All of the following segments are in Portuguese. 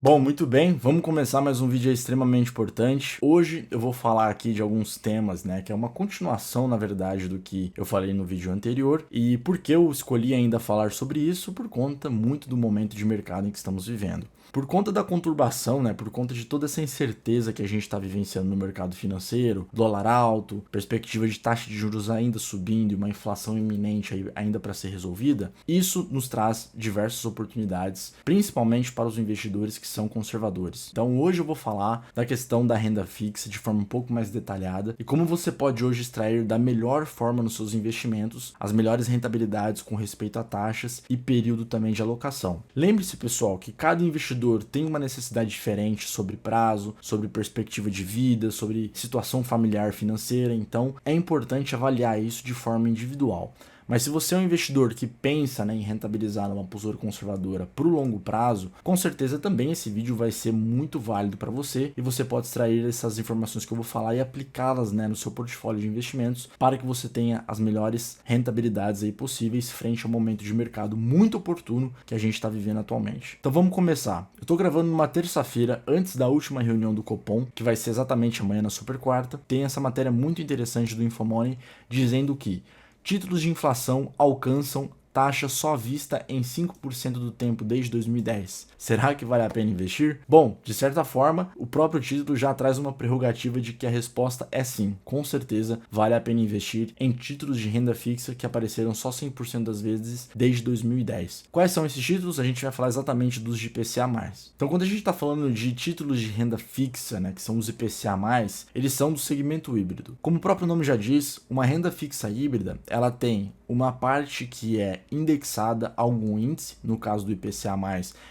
Bom, muito bem, vamos começar mais um vídeo extremamente importante. Hoje eu vou falar aqui de alguns temas, né, que é uma continuação, na verdade, do que eu falei no vídeo anterior. E por que eu escolhi ainda falar sobre isso? Por conta muito do momento de mercado em que estamos vivendo. Por conta da conturbação, né, por conta de toda essa incerteza que a gente está vivenciando no mercado financeiro, dólar alto, perspectiva de taxa de juros ainda subindo e uma inflação iminente ainda para ser resolvida, isso nos traz diversas oportunidades, principalmente para os investidores que são conservadores. Então hoje eu vou falar da questão da renda fixa de forma um pouco mais detalhada e como você pode hoje extrair da melhor forma nos seus investimentos as melhores rentabilidades com respeito a taxas e período também de alocação. Lembre-se, pessoal, que cada investidor tem uma necessidade diferente sobre prazo, sobre perspectiva de vida, sobre situação familiar financeira, então é importante avaliar isso de forma individual. Mas se você é um investidor que pensa, né, em rentabilizar numa postura conservadora para o longo prazo, com certeza também esse vídeo vai ser muito válido para você e você pode extrair essas informações que eu vou falar e aplicá-las, né, no seu portfólio de investimentos para que você tenha as melhores rentabilidades aí possíveis frente ao momento de mercado muito oportuno que a gente está vivendo atualmente. Então vamos começar. Eu estou gravando numa terça-feira antes da última reunião do Copom, que vai ser exatamente amanhã na super quarta. Tem essa matéria muito interessante do Infomoney dizendo que títulos de inflação alcançam taxa só vista em 5% do tempo desde 2010. Será que vale a pena investir? Bom, de certa forma, o próprio título já traz uma prerrogativa de que a resposta é sim. Com certeza, vale a pena investir em títulos de renda fixa que apareceram só 100% das vezes desde 2010. Quais são esses títulos? A gente vai falar exatamente dos de IPCA+. Então, quando a gente está falando de títulos de renda fixa, né, que são os IPCA+, eles são do segmento híbrido. Como o próprio nome já diz, uma renda fixa híbrida, ela tem uma parte que é indexada a algum índice, no caso do IPCA+,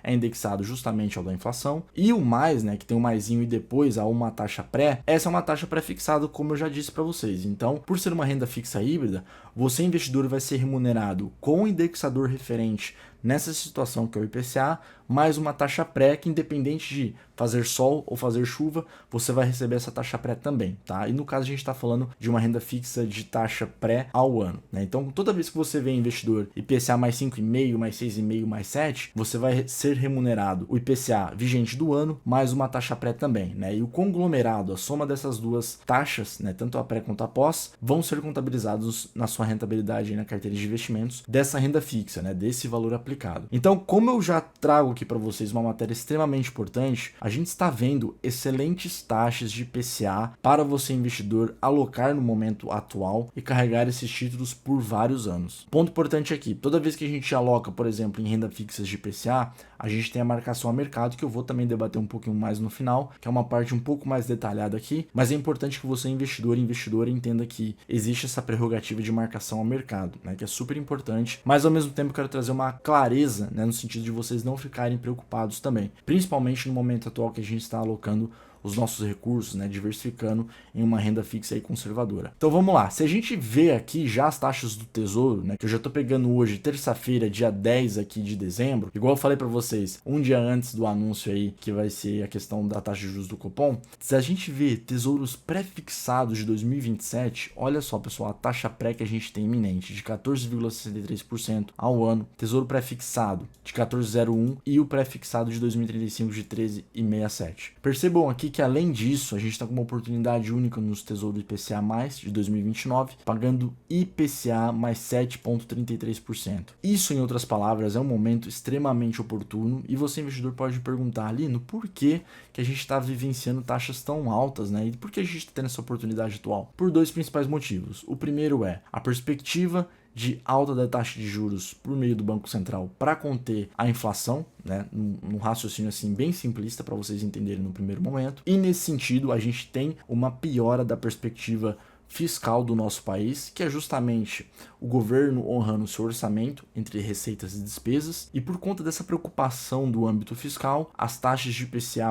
é indexado justamente ao da inflação, e o mais, né, que tem o maisinho e depois a uma taxa pré, essa é uma taxa pré-fixada, como eu já disse para vocês. Então, por ser uma renda fixa híbrida, você investidor vai ser remunerado com o indexador referente nessa situação que é o IPCA, mais uma taxa pré que, independente de fazer sol ou fazer chuva, você vai receber essa taxa pré também, tá? E no caso a gente está falando de uma renda fixa de taxa pré ao ano, né? Então toda vez que você vê investidor IPCA mais 5,5, mais 6,5, mais 7, você vai ser remunerado o IPCA vigente do ano, mais uma taxa pré também, né? E o conglomerado, a soma dessas duas taxas, né, tanto a pré quanto a pós, vão ser contabilizados na sua rentabilidade na carteira de investimentos dessa renda fixa, né, desse valor aplicado. Então, como eu já trago aqui para vocês uma matéria extremamente importante, a gente está vendo excelentes taxas de IPCA para você investidor alocar no momento atual e carregar esses títulos por vários anos. Ponto importante aqui, toda vez que a gente aloca, por exemplo, em renda fixa de IPCA, a gente tem a marcação a mercado, que eu vou também debater um pouquinho mais no final, que é uma parte um pouco mais detalhada aqui, mas é importante que você, investidor e investidora, entenda que existe essa prerrogativa de marcação ao mercado, né, que é super importante, mas ao mesmo tempo eu quero trazer uma clareza, né, no sentido de vocês não ficarem preocupados também, principalmente no momento atual que a gente está alocando os nossos recursos, né, diversificando em uma renda fixa e conservadora. Então vamos lá, se a gente vê aqui já as taxas do Tesouro, né, que eu já tô pegando hoje, terça-feira, dia 10 aqui de dezembro, igual eu falei para vocês, um dia antes do anúncio aí, que vai ser a questão da taxa de juros do Copom, se a gente vê tesouros pré-fixados de 2027, olha só, pessoal, a taxa pré que a gente tem iminente, de 14,63% ao ano, tesouro pré-fixado de 14,01% e o pré-fixado de 2035 de 13,67%. Percebam aqui que, além disso, a gente está com uma oportunidade única nos tesouros IPCA+, de 2029, pagando IPCA mais 7,33%. Isso, em outras palavras, é um momento extremamente oportuno e você, investidor, pode perguntar, Lino, por que a gente está vivenciando taxas tão altas, né? E por que a gente está tendo essa oportunidade atual? Por dois principais motivos. O primeiro é a perspectiva de alta da taxa de juros por meio do Banco Central para conter a inflação, né, num raciocínio assim bem simplista para vocês entenderem no primeiro momento. E nesse sentido, a gente tem uma piora da perspectiva fiscal do nosso país, que é justamente o governo honrando seu orçamento entre receitas e despesas, e por conta dessa preocupação do âmbito fiscal, as taxas de IPCA+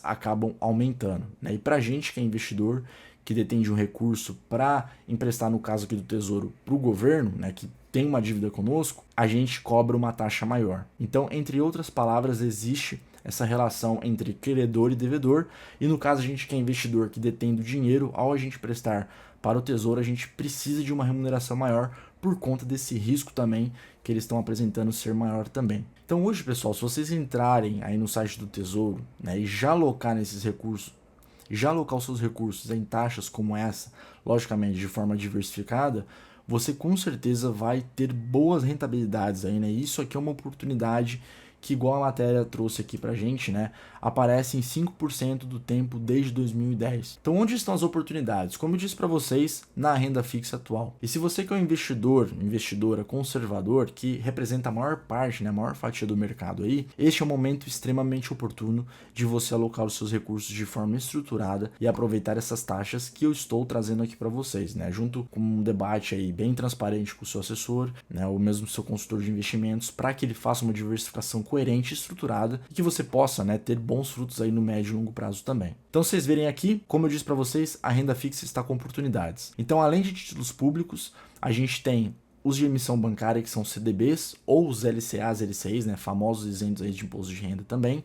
acabam aumentando, né? E para a gente que é investidor, que detém de um recurso para emprestar, no caso aqui do Tesouro, para o governo, né, que tem uma dívida conosco, a gente cobra uma taxa maior. Então, entre outras palavras, existe essa relação entre credor e devedor, e no caso a gente que é investidor que detém do dinheiro, ao a gente prestar para o Tesouro a gente precisa de uma remuneração maior por conta desse risco também que eles estão apresentando ser maior também. Então hoje, pessoal, se vocês entrarem aí no site do Tesouro, né, e já alocar nesses recursos, já alocar os seus recursos em taxas como essa, logicamente de forma diversificada, você com certeza vai ter boas rentabilidades aí, né? Isso aqui é uma oportunidade que, igual a matéria trouxe aqui pra gente, né, aparece em 5% do tempo desde 2010. Então, onde estão as oportunidades? Como eu disse para vocês, na renda fixa atual. E se você que é um investidor, investidora conservador, que representa a maior parte, né, a maior fatia do mercado aí, este é um momento extremamente oportuno de você alocar os seus recursos de forma estruturada e aproveitar essas taxas que eu estou trazendo aqui para vocês, né, junto com um debate aí bem transparente com o seu assessor, né, ou mesmo seu consultor de investimentos, para que ele faça uma diversificação coerente e estruturada e que você possa, né, ter bons frutos aí no médio e longo prazo também. Então vocês verem aqui, como eu disse para vocês, a renda fixa está com oportunidades. Então, além de títulos públicos, a gente tem os de emissão bancária, que são CDBs, ou os LCAs, LCIs, né, famosos isentos aí de imposto de renda também,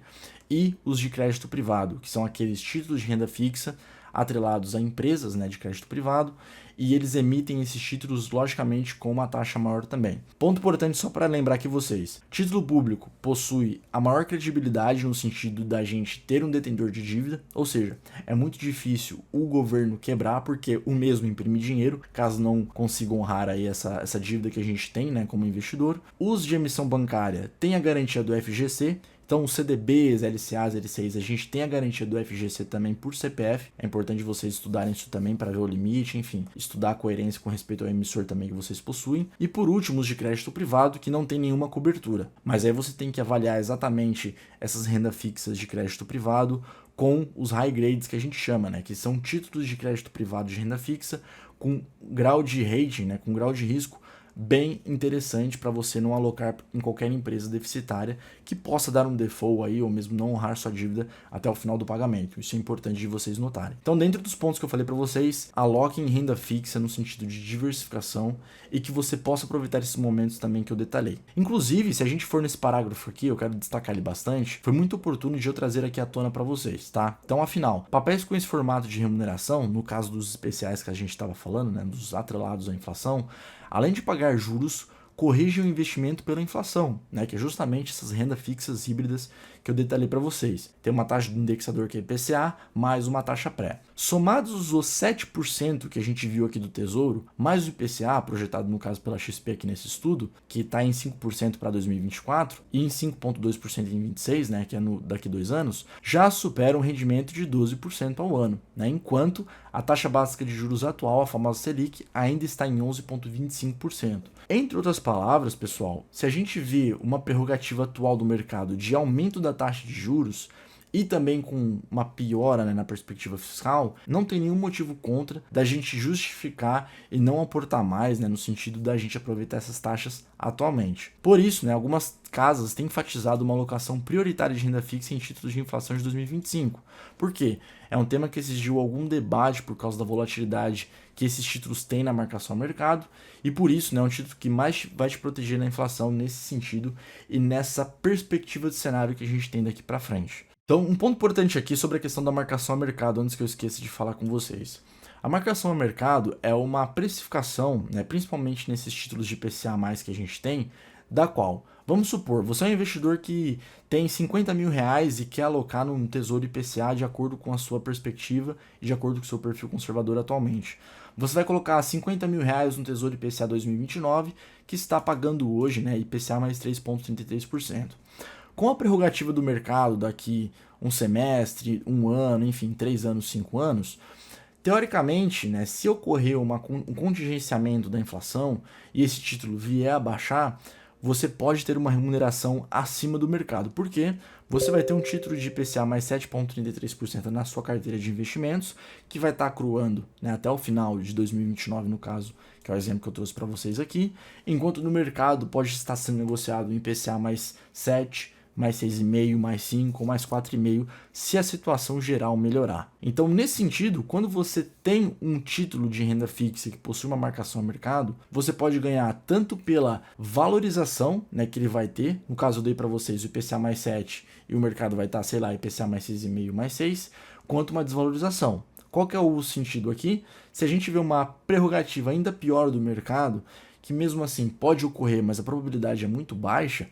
e os de crédito privado, que são aqueles títulos de renda fixa atrelados a empresas, né, de crédito privado, e eles emitem esses títulos, logicamente, com uma taxa maior também. Ponto importante só para lembrar aqui vocês, título público possui a maior credibilidade no sentido da gente ter um detentor de dívida, ou seja, é muito difícil o governo quebrar, porque o mesmo imprime dinheiro, caso não consiga honrar aí essa dívida que a gente tem, né, como investidor. Os de emissão bancária têm a garantia do FGC, então, os CDBs, LCAs, LCIs, a gente tem a garantia do FGC também por CPF. É importante vocês estudarem isso também para ver o limite, enfim, estudar a coerência com respeito ao emissor também que vocês possuem. E por último, os de crédito privado, que não tem nenhuma cobertura. Mas aí você tem que avaliar exatamente essas rendas fixas de crédito privado com os high grades que a gente chama, né? Que são títulos de crédito privado de renda fixa com grau de rating, né? Com grau de risco bem interessante para você não alocar em qualquer empresa deficitária que possa dar um default aí ou mesmo não honrar sua dívida até o final do pagamento. Isso é importante de vocês notarem. Então, dentro dos pontos que eu falei para vocês, aloque em renda fixa no sentido de diversificação e que você possa aproveitar esses momentos também que eu detalhei. Inclusive, se a gente for nesse parágrafo aqui, eu quero destacar ele bastante, foi muito oportuno de eu trazer aqui à tona para vocês, tá? Então, afinal, papéis com esse formato de remuneração, no caso dos especiais que a gente estava falando, né, dos atrelados à inflação, além de pagar juros, corrige o investimento pela inflação, né, que é justamente essas rendas fixas híbridas que eu detalhei para vocês. Tem uma taxa do indexador que é IPCA, mais uma taxa pré. Somados os 7% que a gente viu aqui do Tesouro, mais o IPCA, projetado no caso pela XP aqui nesse estudo, que está em 5% para 2024 e em 5,2% em 26, né, que é daqui 2 anos, já supera um rendimento de 12% ao ano, né, enquanto a taxa básica de juros atual, a famosa Selic, ainda está em 11,25%. Entre outras palavras, pessoal, se a gente vê uma prerrogativa atual do mercado de aumento da taxa de juros e também com uma piora, né, na perspectiva fiscal, não tem nenhum motivo contra da gente justificar e não aportar mais, né, no sentido da gente aproveitar essas taxas atualmente. Por isso, né, algumas casas têm enfatizado uma alocação prioritária de renda fixa em títulos de inflação de 2025. Por quê? É um tema que exigiu algum debate por causa da volatilidade que esses títulos têm na marcação ao mercado e por isso, né, é um título que mais vai te proteger na inflação nesse sentido e nessa perspectiva de cenário que a gente tem daqui para frente. Então, um ponto importante aqui sobre a questão da marcação ao mercado, antes que eu esqueça de falar com vocês. A marcação ao mercado é uma precificação, né, principalmente nesses títulos de IPCA+, que a gente tem, da qual, vamos supor, você é um investidor que tem 50 mil reais e quer alocar num tesouro IPCA de acordo com a sua perspectiva e de acordo com o seu perfil conservador atualmente. Você vai colocar 50 mil reais no tesouro IPCA 2029, que está pagando hoje, né, IPCA mais 3,33%. Com a prerrogativa do mercado daqui um semestre, um ano, enfim, 3 anos, 5 anos, teoricamente, né, se ocorrer um contingenciamento da inflação e esse título vier a baixar, você pode ter uma remuneração acima do mercado. Por quê? Você vai ter um título de IPCA mais 7,33% na sua carteira de investimentos, que vai estar acruando, né, até o final de 2029, no caso, que é o exemplo que eu trouxe para vocês aqui, enquanto no mercado pode estar sendo negociado em IPCA mais 7%, mais 6,5%, mais 5%, mais 4,5%, se a situação geral melhorar. Então, nesse sentido, quando você tem um título de renda fixa que possui uma marcação ao mercado, você pode ganhar tanto pela valorização, né, que ele vai ter, no caso eu dei para vocês o IPCA mais 7 e o mercado vai estar, sei lá, IPCA mais 6,5%, mais 6%, quanto uma desvalorização. Qual que é o sentido aqui? Se a gente vê uma prerrogativa ainda pior do mercado, que mesmo assim pode ocorrer, mas a probabilidade é muito baixa,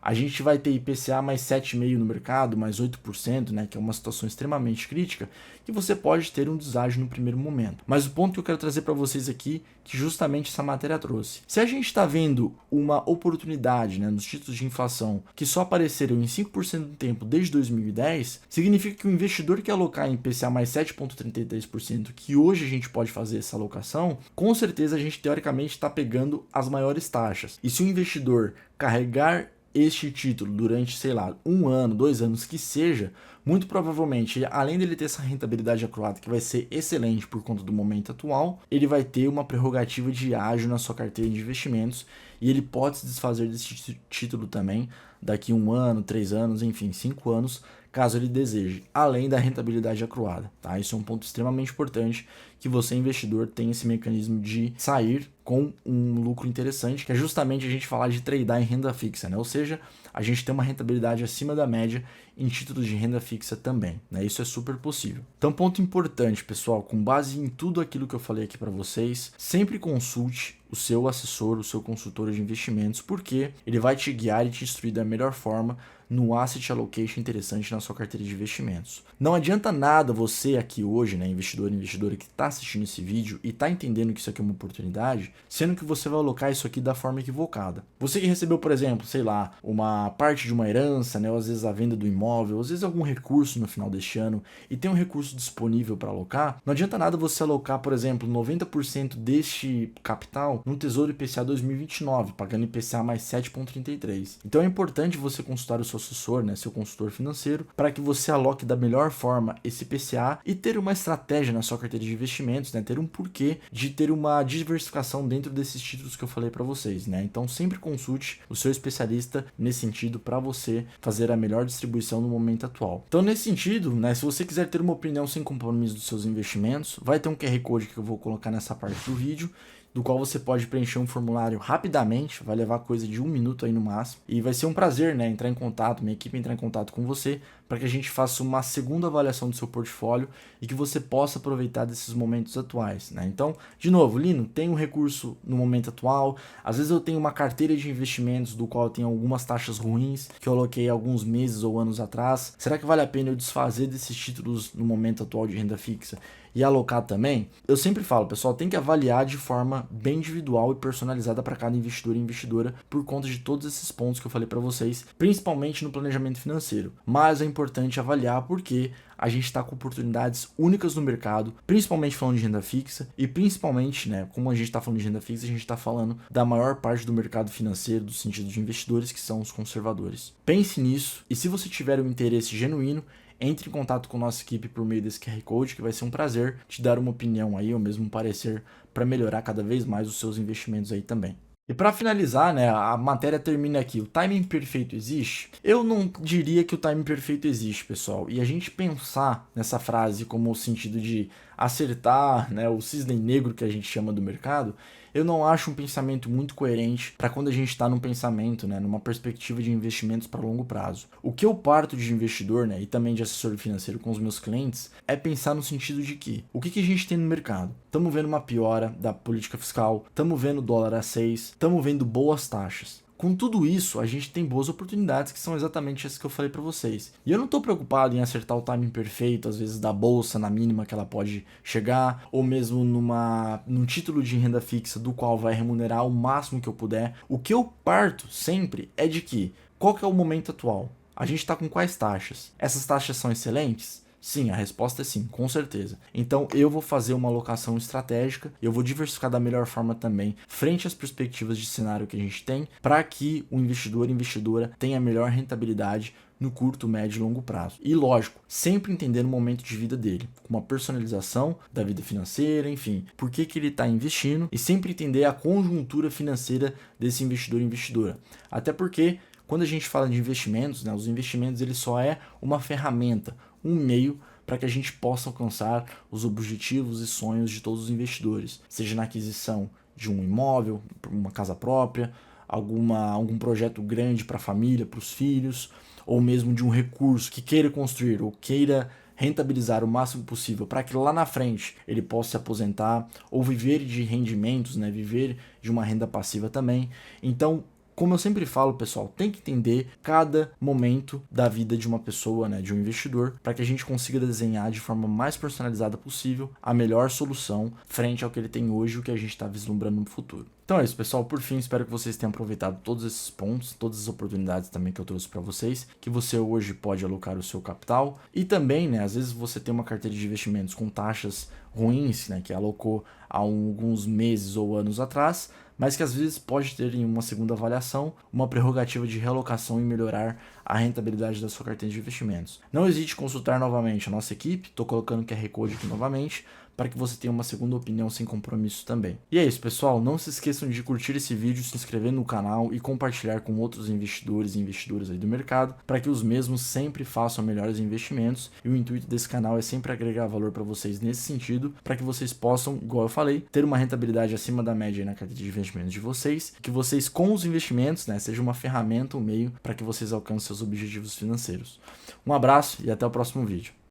a gente vai ter IPCA mais 7,5% no mercado, mais 8%, né, que é uma situação extremamente crítica, que você pode ter um deságio no primeiro momento. Mas o ponto que eu quero trazer para vocês aqui, que justamente essa matéria trouxe. Se a gente está vendo uma oportunidade, né, nos títulos de inflação que só apareceram em 5% do tempo desde 2010, significa que o investidor que alocar em IPCA mais 7,33%, que hoje a gente pode fazer essa alocação, com certeza a gente teoricamente está pegando as maiores taxas. E se o investidor carregar este título durante, sei lá, 1 ano, 2 anos que seja, muito provavelmente, além dele ter essa rentabilidade acruada que vai ser excelente por conta do momento atual, ele vai ter uma prerrogativa de ágio na sua carteira de investimentos e ele pode se desfazer desse título também daqui 1 ano, 3 anos, enfim, 5 anos, caso ele deseje, além da rentabilidade acruada, tá? Isso é um ponto extremamente importante, que você, investidor, tem esse mecanismo de sair com um lucro interessante, que é justamente a gente falar de tradear em renda fixa, né? Ou seja, a gente tem uma rentabilidade acima da média em títulos de renda fixa também, né? Isso é super possível. Então, ponto importante, pessoal, com base em tudo aquilo que eu falei aqui para vocês, sempre consulte o seu assessor, o seu consultor de investimentos, porque ele vai te guiar e te instruir da melhor forma no asset allocation interessante na sua carteira de investimentos. Não adianta nada você aqui hoje, né, investidor e investidora que está assistindo esse vídeo e está entendendo que isso aqui é uma oportunidade, sendo que você vai alocar isso aqui da forma equivocada. Você que recebeu, por exemplo, sei lá, uma parte de uma herança, né, ou às vezes a venda do imóvel, às vezes algum recurso no final deste ano e tem um recurso disponível para alocar, não adianta nada você alocar, por exemplo, 90% deste capital no Tesouro IPCA 2029, pagando IPCA mais 7,33. Então é importante você consultar o seu assessor, né, seu consultor financeiro, para que você aloque da melhor forma esse IPCA e ter uma estratégia na sua carteira de investimentos, né, ter um porquê de ter uma diversificação dentro desses títulos que eu falei para vocês, né? Então sempre consulte o seu especialista nesse sentido para você fazer a melhor distribuição no momento atual. Então nesse sentido, né, se você quiser ter uma opinião sem compromisso dos seus investimentos, vai ter um QR Code que eu vou colocar nessa parte do vídeo, do qual você pode preencher um formulário rapidamente, vai levar coisa de 1 minuto aí no máximo, e vai ser um prazer, né, entrar em contato, minha equipe entrar em contato com você, para que a gente faça uma segunda avaliação do seu portfólio e que você possa aproveitar desses momentos atuais, né? Então, de novo, Lino, tem um recurso no momento atual, às vezes eu tenho uma carteira de investimentos do qual eu tenho algumas taxas ruins, que eu aloquei alguns meses ou anos atrás, será que vale a pena eu desfazer desses títulos no momento atual de renda fixa e alocar também? Eu sempre falo, pessoal, tem que avaliar de forma bem individual e personalizada para cada investidor e investidora por conta de todos esses pontos que eu falei para vocês, principalmente no planejamento financeiro. Mas é importante avaliar porque a gente está com oportunidades únicas no mercado, principalmente falando de renda fixa e principalmente, né, como a gente está falando de renda fixa, a gente está falando da maior parte do mercado financeiro, do sentido de investidores, que são os conservadores. Pense nisso e se você tiver um interesse genuíno, entre em contato com nossa equipe por meio desse QR Code, que vai ser um prazer te dar uma opinião aí, ou mesmo um parecer, para melhorar cada vez mais os seus investimentos aí também. E para finalizar, né, a matéria termina aqui. O timing perfeito existe? Eu não diria que o timing perfeito existe, pessoal. E a gente pensar nessa frase como o sentido de acertar, né, o cisne negro que a gente chama do mercado, eu não acho um pensamento muito coerente para quando a gente está num pensamento, né, numa perspectiva de investimentos para longo prazo. O que eu parto de investidor, né, e também de assessor financeiro com os meus clientes é pensar no sentido de que o que a gente tem no mercado? Estamos vendo uma piora da política fiscal, estamos vendo o dólar a 6, estamos vendo boas taxas. Com tudo isso, a gente tem boas oportunidades que são exatamente essas que eu falei para vocês. E eu não estou preocupado em acertar o timing perfeito, às vezes da bolsa na mínima que ela pode chegar, ou mesmo num título de renda fixa do qual vai remunerar o máximo que eu puder. O que eu parto sempre é de que, qual que é o momento atual? A gente está com quais taxas? Essas taxas são excelentes? Sim, a resposta é sim, com certeza. Então eu vou fazer uma alocação estratégica, eu vou diversificar da melhor forma também, frente às perspectivas de cenário que a gente tem, para que o investidor e investidora tenha a melhor rentabilidade no curto, médio e longo prazo. E lógico, sempre entender o momento de vida dele, com uma personalização da vida financeira, enfim, por que ele está investindo e sempre entender a conjuntura financeira desse investidor e investidora. Até porque quando a gente fala de investimentos, né, os investimentos ele só é uma ferramenta, um meio para que a gente possa alcançar os objetivos e sonhos de todos os investidores, seja na aquisição de um imóvel, uma casa própria, algum projeto grande para a família, para os filhos, ou mesmo de um recurso que queira construir ou queira rentabilizar o máximo possível para que lá na frente ele possa se aposentar ou viver de rendimentos, né? Viver de uma renda passiva também. Então, como eu sempre falo, pessoal, tem que entender cada momento da vida de uma pessoa, né, de um investidor, para que a gente consiga desenhar de forma mais personalizada possível a melhor solução frente ao que ele tem hoje e o que a gente está vislumbrando no futuro. Então é isso, pessoal. Por fim, espero que vocês tenham aproveitado todos esses pontos, todas as oportunidades também que eu trouxe para vocês, que você hoje pode alocar o seu capital e também, né, às vezes você tem uma carteira de investimentos com taxas ruins, né, que alocou há alguns meses ou anos atrás, mas que às vezes pode ter em uma segunda avaliação uma prerrogativa de realocação e melhorar a rentabilidade da sua carteira de investimentos. Não hesite em consultar novamente a nossa equipe, estou colocando o QR Code aqui novamente, para que você tenha uma segunda opinião sem compromisso também. E é isso, pessoal. Não se esqueçam de curtir esse vídeo, se inscrever no canal e compartilhar com outros investidores e investidoras aí do mercado, para que os mesmos sempre façam melhores investimentos. E o intuito desse canal é sempre agregar valor para vocês nesse sentido, para que vocês possam, igual eu falei, ter uma rentabilidade acima da média aí na carteira de investimentos de vocês, que vocês com os investimentos, né, seja uma ferramenta, um meio para que vocês alcancem seus objetivos financeiros. Um abraço e até o próximo vídeo.